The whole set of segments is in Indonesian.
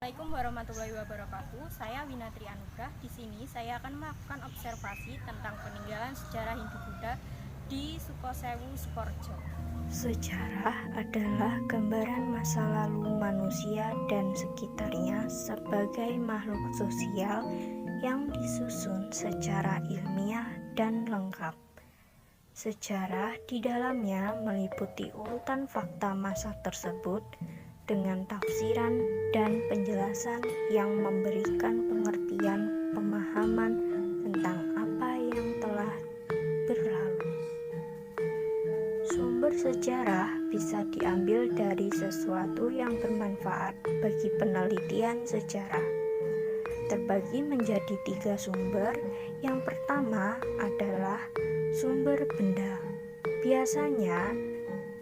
Assalamualaikum warahmatullahi wabarakatuh. Saya Winatri Anugrah. Di sini saya akan melakukan observasi tentang peninggalan sejarah Hindu-Buddha di Sukosewu, Sukorejo. Sejarah adalah gambaran masa lalu manusia dan sekitarnya sebagai makhluk sosial yang disusun secara ilmiah dan lengkap. Sejarah di dalamnya meliputi urutan fakta masa tersebut dengan tafsiran dan penjelasan yang memberikan pengertian pemahaman tentang apa yang telah berlalu. Sumber sejarah bisa diambil dari sesuatu yang bermanfaat bagi penelitian sejarah. Terbagi menjadi 3 sumber. Yang pertama adalah sumber benda. Biasanya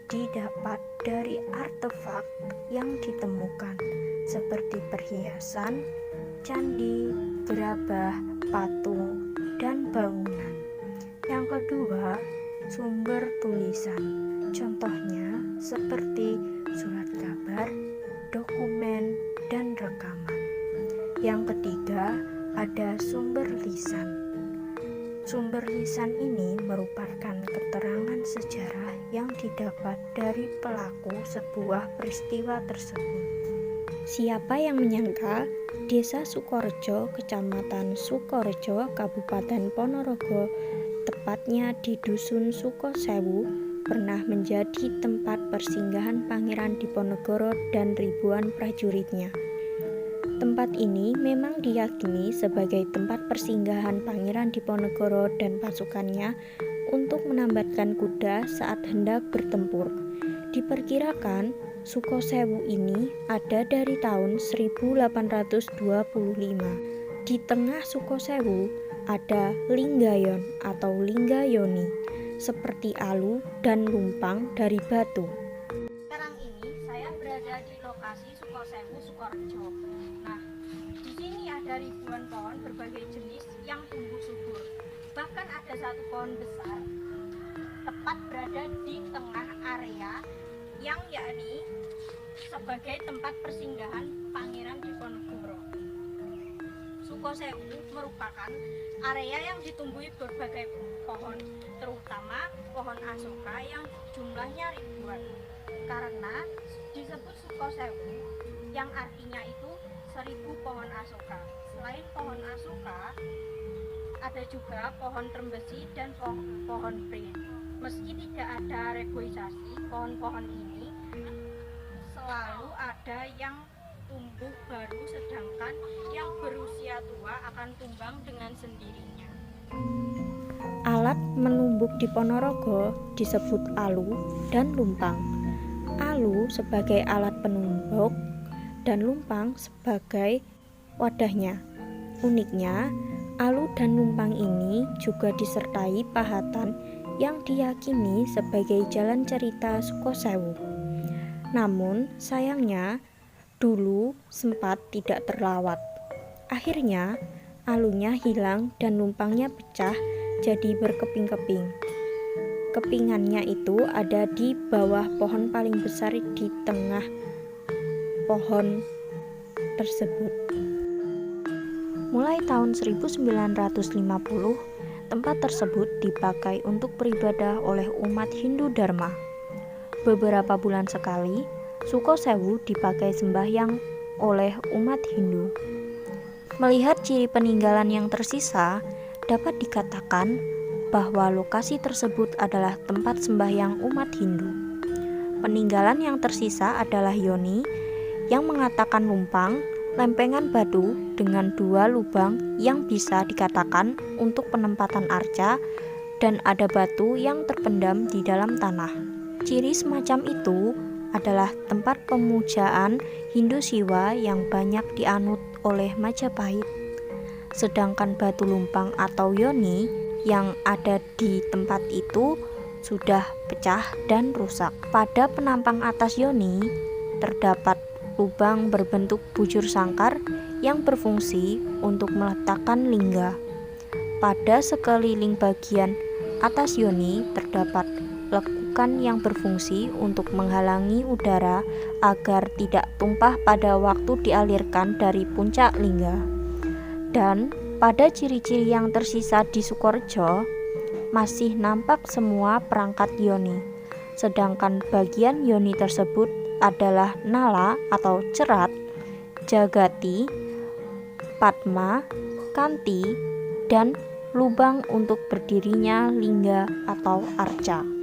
didapat dari artefak yang ditemukan seperti perhiasan, candi, gerabah, patung, dan bangunan. Yang kedua, sumber tulisan. Contohnya seperti surat kabar, dokumen, dan rekaman. Yang ketiga, ada sumber lisan. Sumber lisan ini merupakan keterangan sejarah yang didapat dari pelaku sebuah peristiwa tersebut. Siapa yang menyangka Desa Sukorejo, Kecamatan Sukorejo, Kabupaten Ponorogo, tepatnya di Dusun Sukosewu, pernah menjadi tempat persinggahan Pangeran Diponegoro dan ribuan prajuritnya. Tempat ini memang diyakini sebagai tempat persinggahan Pangeran Diponegoro dan pasukannya untuk menambatkan kuda saat hendak bertempur. Diperkirakan Sukosewu ini ada dari tahun 1825. Di tengah Sukosewu ada Linggayon atau Linggayoni, seperti alu dan lumpang dari batu. Sekarang ini saya berada di lokasi Sukosewu, Sukorejo. Nah, di sini ada ribuan pohon berbagai jenis yang tumbuh subur. Bahkan ada satu pohon besar tepat berada di tengah area yang yakni sebagai tempat persinggahan Pangeran Diponegoro. Sukosewu merupakan area yang ditumbuhi berbagai pohon, terutama pohon asoka yang jumlahnya ribuan. Karena disebut Sukosewu, yang artinya itu 1000 pohon asoka. Selain pohon asoka, ada juga pohon trembesi dan pohon prin. Meski tidak ada reboisasi, pohon-pohon ini selalu ada yang tumbuh baru, sedangkan yang berusia tua akan tumbang dengan sendirinya. Alat menumbuk di Ponorogo disebut alu dan lumpang. Alu sebagai alat penumbuk dan lumpang sebagai wadahnya. Uniknya, alu dan lumpang ini juga disertai pahatan yang diyakini sebagai jalan cerita Sukosewu. Namun, sayangnya dulu sempat tidak terlawat. Akhirnya, alunya hilang dan lumpangnya pecah jadi berkeping-keping. Kepingannya itu ada di bawah pohon paling besar di tengah pohon tersebut. Mulai tahun 1950, tempat tersebut dipakai untuk beribadah oleh umat Hindu Dharma. Beberapa bulan sekali, Sukosewu dipakai sembahyang oleh umat Hindu. Melihat ciri peninggalan yang tersisa, dapat dikatakan bahwa lokasi tersebut adalah tempat sembahyang umat Hindu. Peninggalan yang tersisa adalah yoni yang mengatakan lumpang, lempengan batu dengan 2 lubang yang bisa dikatakan untuk penempatan arca, dan ada batu yang terpendam di dalam tanah. Ciri semacam itu adalah tempat pemujaan Hindu Siwa yang banyak dianut oleh Majapahit. Sedangkan batu lumpang atau yoni yang ada di tempat itu sudah pecah dan rusak. Pada penampang atas yoni terdapat lubang berbentuk bujur sangkar yang berfungsi untuk meletakkan lingga. Pada sekeliling bagian atas yoni terdapat lekukan gundukan yang berfungsi untuk menghalangi udara agar tidak tumpah pada waktu dialirkan dari puncak lingga. Dan pada ciri-ciri yang tersisa di Sukorejo masih nampak semua perangkat yoni, sedangkan bagian yoni tersebut adalah nala atau cerat, jagati, padma, kanti, dan lubang untuk berdirinya lingga atau arca.